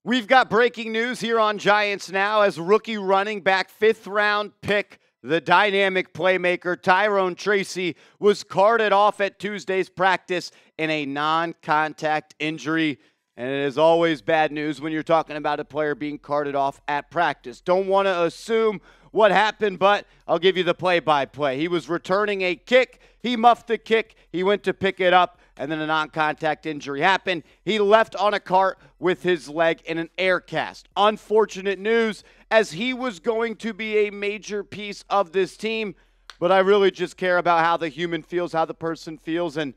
We've got breaking news here on Giants Now as rookie running back, fifth-round pick, the dynamic playmaker Tyrone Tracy was carted off at Tuesday's practice in a non-contact injury. And it is always bad news when you're talking about a player being carted off at practice. Don't want to assume what happened, but I'll give you the play-by-play. He was returning a kick. He muffed the kick. He went to pick it up, and then a non-contact injury happened. He left on a cart with his leg in an air cast. Unfortunate news, as he was going to be a major piece of this team, but I really just care about how the human feels, how the person feels, and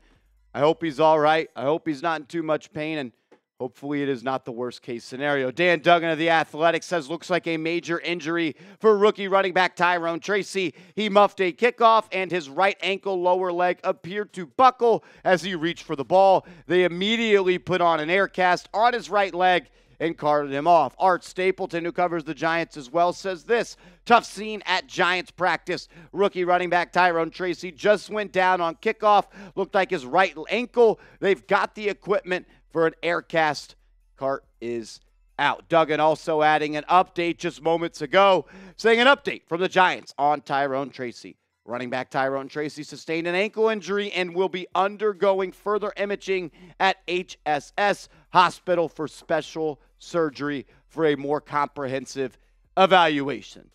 I hope he's all right. I hope he's not in too much pain, and hopefully it is not the worst-case scenario. Dan Duggan of The Athletic says looks like a major injury for rookie running back Tyrone Tracy. He muffed a kickoff, and his right ankle lower leg appeared to buckle as he reached for the ball. They immediately put on an air cast on his right leg and carted him off. Art Stapleton, who covers the Giants as well, says this: tough scene at Giants practice. Rookie running back Tyrone Tracy just went down on kickoff. Looked like his right ankle. They've got the equipment for an air cast. Cart is out. Duggan also adding an update just moments ago, saying an update from the Giants on Tyrone Tracy. Running back Tyrone Tracy sustained an ankle injury and will be undergoing further imaging at HSS Hospital for special surgery for a more comprehensive evaluation.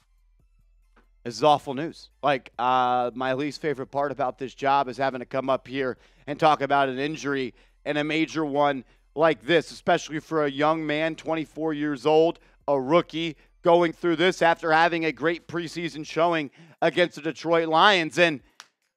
This is awful news. My least favorite part about this job is having to come up here and talk about an injury, and a major one like this, especially for a young man, 24 years old, a rookie, going through this after having a great preseason showing against the Detroit Lions. And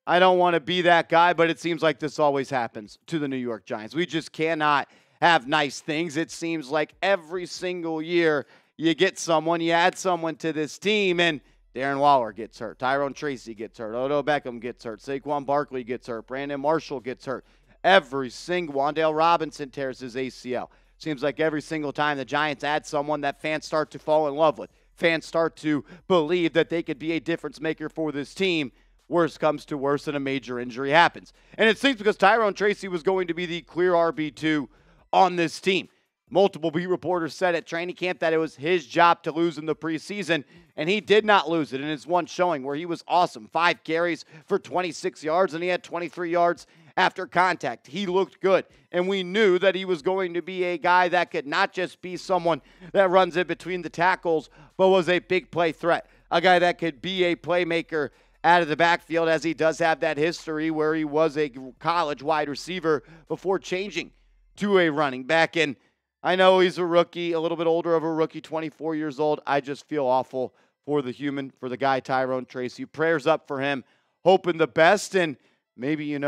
I don't want to be that guy, but it seems like this always happens to the New York Giants. We just cannot have nice things. It seems like every single year you get someone, you add someone to this team, and Darren Waller gets hurt. Tyrone Tracy gets hurt. Odell Beckham gets hurt. Saquon Barkley gets hurt. Brandon Marshall gets hurt. Every single Wan'Dale Robinson tears his ACL. Seems like every single time the Giants add someone that fans start to fall in love with, fans start to believe that they could be a difference maker for this team, worse comes to worse and a major injury happens. And it seems because Tyrone Tracy was going to be the clear RB2 on this team. Multiple beat reporters said at training camp that it was his job to lose in the preseason, and he did not lose it in his one showing where he was awesome. 5 carries for 26 yards, and he had 23 yards after contact. He looked good, and we knew that he was going to be a guy that could not just be someone that runs in between the tackles, but was a big play threat, a guy that could be a playmaker out of the backfield, as he does have that history where he was a college wide receiver before changing to a running back. And I know he's a rookie, a little bit older of a rookie, 24 years old. I just feel awful for the human, for the guy Tyrone Tracy. Prayers up for him, hoping the best, and maybe,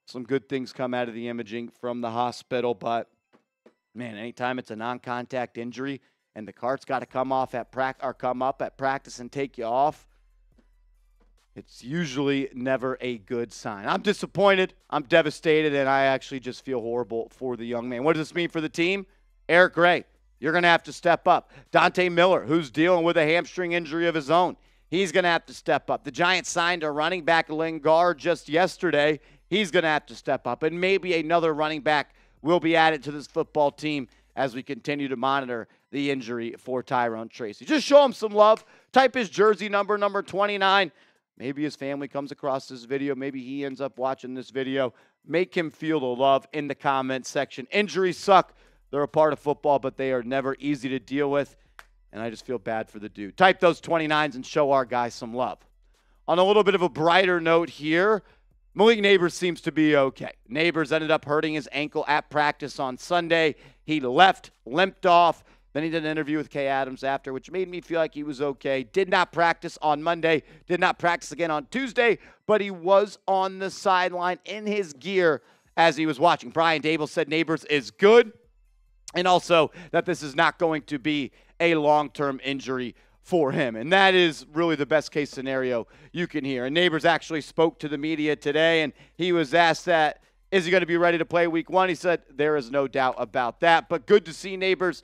some good things come out of the imaging from the hospital. But, man, anytime it's a non-contact injury and the cart's got to come up at practice and take you off, it's usually never a good sign. I'm disappointed. I'm devastated, and I actually just feel horrible for the young man. What does this mean for the team? Eric Gray, you're going to have to step up. Dante Miller, who's dealing with a hamstring injury of his own, he's going to have to step up. The Giants signed a running back, Lingard, just yesterday. He's going to have to step up. And maybe another running back will be added to this football team as we continue to monitor the injury for Tyrone Tracy. Just show him some love. Type his jersey number 29. Maybe his family comes across this video. Maybe he ends up watching this video. Make him feel the love in the comment section. Injuries suck. They're a part of football, but they are never easy to deal with. And I just feel bad for the dude. Type those 29s and show our guy some love. On a little bit of a brighter note here, Malik Nabers seems to be okay. Nabers ended up hurting his ankle at practice on Sunday. He limped off. Then he did an interview with Kay Adams after, which made me feel like he was okay. Did not practice on Monday. Did not practice again on Tuesday, but he was on the sideline in his gear as he was watching. Brian Daboll said Nabers is good, and also that this is not going to be a long-term injury for him. And that is really the best-case scenario you can hear. And Nabers actually spoke to the media today, and he was asked that, is he going to be ready to play week 1? He said, there is no doubt about that. But good to see Nabers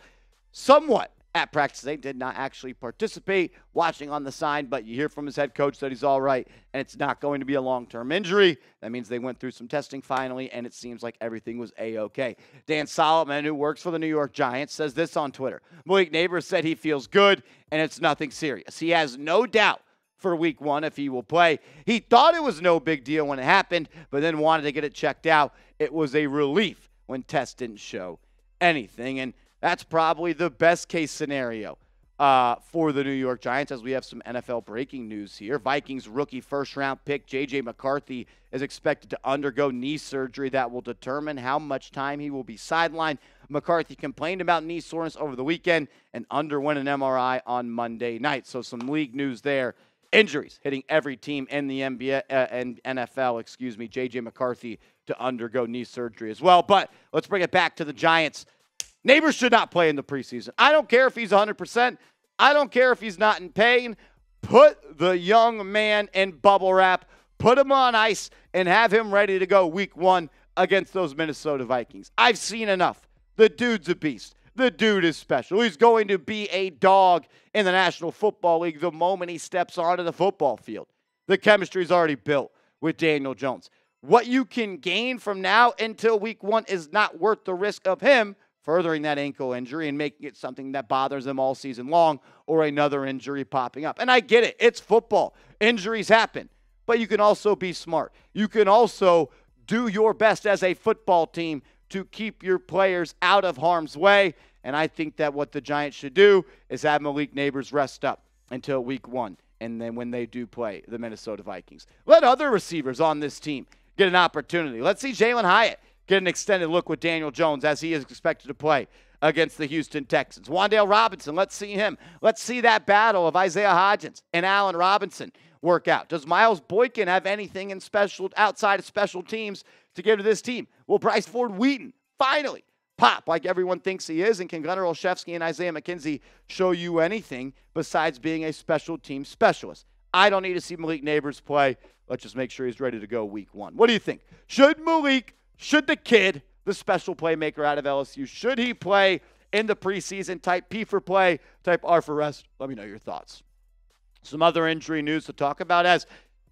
somewhat at practice. They did not actually participate, watching on the side, but you hear from his head coach that he's all right, and it's not going to be a long-term injury. That means they went through some testing finally, and it seems like everything was A-OK. Dan Solomon, who works for the New York Giants, says this on Twitter. Malik Nabers said he feels good, and it's nothing serious. He has no doubt for week 1 if he will play. He thought it was no big deal when it happened, but then wanted to get it checked out. It was a relief when tests didn't show anything, and that's probably the best case scenario for the New York Giants, as we have some NFL breaking news here. Vikings rookie first-round pick J.J. McCarthy is expected to undergo knee surgery that will determine how much time he will be sidelined. McCarthy complained about knee soreness over the weekend and underwent an MRI on Monday night. So some league news there. Injuries hitting every team in the NBA and NFL, J.J. McCarthy to undergo knee surgery as well. But let's bring it back to the Giants. Nabers should not play in the preseason. I don't care if he's 100%. I don't care if he's not in pain. Put the young man in bubble wrap, put him on ice, and have him ready to go week 1 against those Minnesota Vikings. I've seen enough. The dude's a beast. The dude is special. He's going to be a dog in the National Football League the moment he steps onto the football field. The chemistry's already built with Daniel Jones. What you can gain from now until week 1 is not worth the risk of him furthering that ankle injury and making it something that bothers them all season long, or another injury popping up. And I get it. It's football. Injuries happen. But you can also be smart. You can also do your best as a football team to keep your players out of harm's way. And I think that what the Giants should do is have Malik Nabers rest up until week 1. And then when they do play the Minnesota Vikings, let other receivers on this team get an opportunity. Let's see Jalen Hyatt get an extended look with Daniel Jones as he is expected to play against the Houston Texans. Wan'Dale Robinson, let's see him. Let's see that battle of Isaiah Hodgins and Allen Robinson work out. Does Miles Boykin have anything in special outside of special teams to give to this team? Will Bryce Ford Wheaton finally pop like everyone thinks he is? And can Gunnar Olszewski and Isaiah McKenzie show you anything besides being a special team specialist? I don't need to see Malik Nabers play. Let's just make sure he's ready to go week 1. What do you think? Should the kid, the special playmaker out of LSU, should he play in the preseason? Type P for play, type R for rest. Let me know your thoughts. Some other injury news to talk about as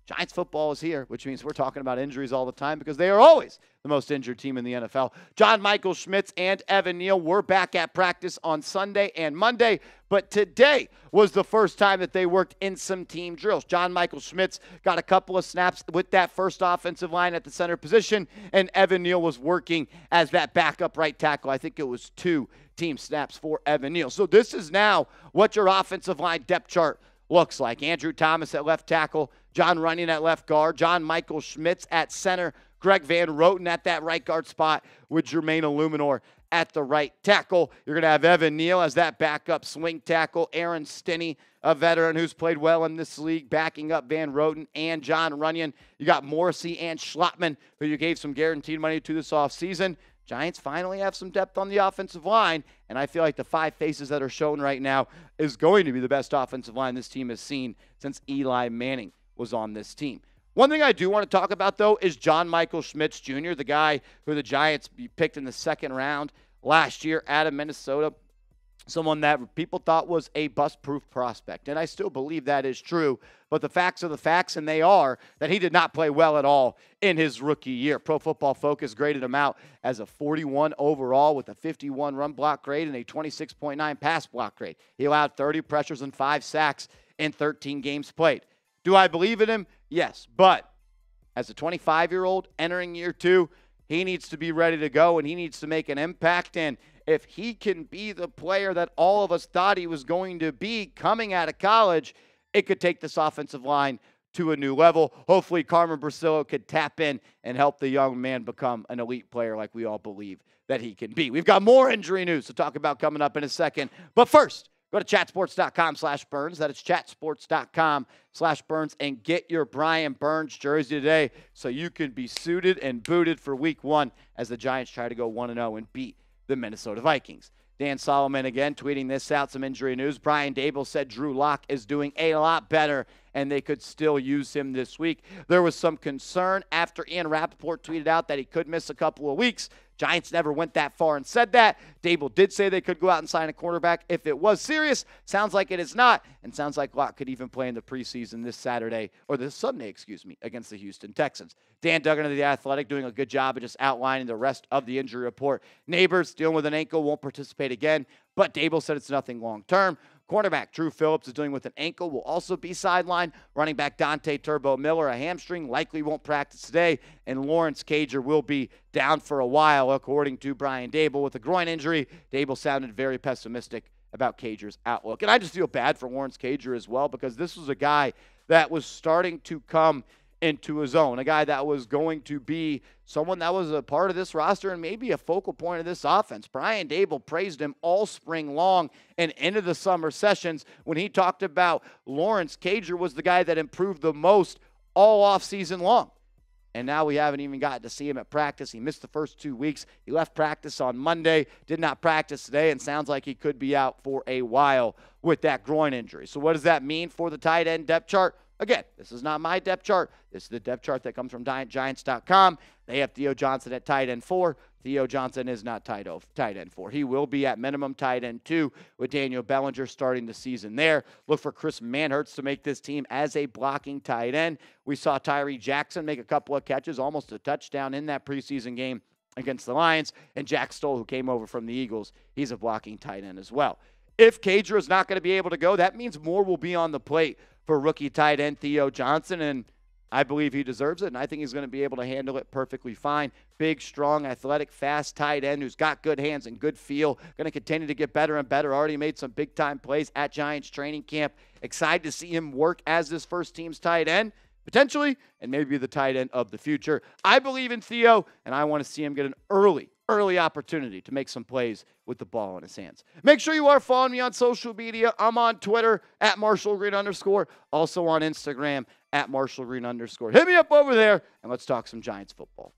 Giants football is here, which means we're talking about injuries all the time because they are always the most injured team in the NFL. John Michael Schmitz and Evan Neal were back at practice on Sunday and Monday, but today was the first time that they worked in some team drills. John Michael Schmitz got a couple of snaps with that first offensive line at the center position, and Evan Neal was working as that backup right tackle. I think it was 2 team snaps for Evan Neal. So this is now what your offensive line depth chart looks like. Andrew Thomas at left tackle, John Runyon at left guard, John Michael Schmitz at center, Greg Van Roten at that right guard spot with Jermaine Illuminor at the right tackle. You're going to have Evan Neal as that backup swing tackle, Aaron Stinney, a veteran who's played well in this league, backing up Van Roten and John Runyon. You got Morrissey and Schlottman, who you gave some guaranteed money to this offseason. Giants finally have some depth on the offensive line, and I feel like the 5 faces that are shown right now is going to be the best offensive line this team has seen since Eli Manning was on this team. One thing I do want to talk about, though, is John Michael Schmitz Jr., the guy who the Giants picked in the 2nd round last year out of Minnesota, someone that people thought was a bust-proof prospect, and I still believe that is true. But the facts are the facts, and they are that he did not play well at all in his rookie year. Pro Football Focus graded him out as a 41 overall with a 51 run block grade and a 26.9 pass block grade. He allowed 30 pressures and 5 sacks in 13 games played. Do I believe in him? Yes. But as a 25-year-old entering year 2, he needs to be ready to go, and he needs to make an impact. And if he can be the player that all of us thought he was going to be coming out of college, it could take this offensive line to a new level. Hopefully, Carmen Brasillo could tap in and help the young man become an elite player like we all believe that he can be. We've got more injury news to talk about coming up in a second. But first, go to chatsports.com/Burns. That is chatsports.com/Burns, and get your Brian Burns jersey today so you can be suited and booted for week 1 as the Giants try to go 1-0 and beat the Minnesota Vikings. Dan Solomon again tweeting this out, some injury news. Brian Daboll said Drew Lock is doing a lot better and they could still use him this week. There was some concern after Ian Rappaport tweeted out that he could miss a couple of weeks. Giants never went that far and said that. Daboll did say they could go out and sign a quarterback if it was serious. Sounds like it is not, and sounds like Locke could even play in the preseason this Saturday, or this Sunday, against the Houston Texans. Dan Duggan of The Athletic doing a good job of just outlining the rest of the injury report. Nabers dealing with an ankle, won't participate again, but Daboll said it's nothing long-term. Cornerback Drew Phillips is dealing with an ankle, will also be sidelined. Running back Dante Turbo Miller, a hamstring, likely won't practice today. And Lawrence Cager will be down for a while, according to Brian Daboll. With a groin injury, Daboll sounded very pessimistic about Cager's outlook. And I just feel bad for Lawrence Cager as well, because this was a guy that was starting to come into his own, a guy that was going to be someone that was a part of this roster and maybe a focal point of this offense. Brian Daboll praised him all spring long and into the summer sessions when he talked about Lawrence Cager was the guy that improved the most all offseason long. And now we haven't even gotten to see him at practice. He missed the first 2 weeks. He left practice on Monday, did not practice today, and sounds like he could be out for a while with that groin injury. So what does that mean for the tight end depth chart? Again, this is not my depth chart. This is the depth chart that comes from Giants.com. They have Theo Johnson at tight end 4. Theo Johnson is not tight end 4. He will be at minimum tight end 2 with Daniel Bellinger starting the season there. Look for Chris Manhertz to make this team as a blocking tight end. We saw Tyree Jackson make a couple of catches, almost a touchdown in that preseason game against the Lions. And Jack Stoll, who came over from the Eagles, he's a blocking tight end as well. If Cager is not going to be able to go, that means more will be on the plate for rookie tight end Theo Johnson, and I believe he deserves it, and I think he's going to be able to handle it perfectly fine. Big, strong, athletic, fast tight end who's got good hands and good feel. Going to continue to get better and better. Already made some big-time plays at Giants training camp. Excited to see him work as this first team's tight end, potentially, and maybe the tight end of the future. I believe in Theo, and I want to see him get an early opportunity to make some plays with the ball in his hands. Make sure you are following me on social media. I'm on Twitter at @MarshallGreen_. Also on Instagram at @MarshallGreen_. Hit me up over there, and let's talk some Giants football.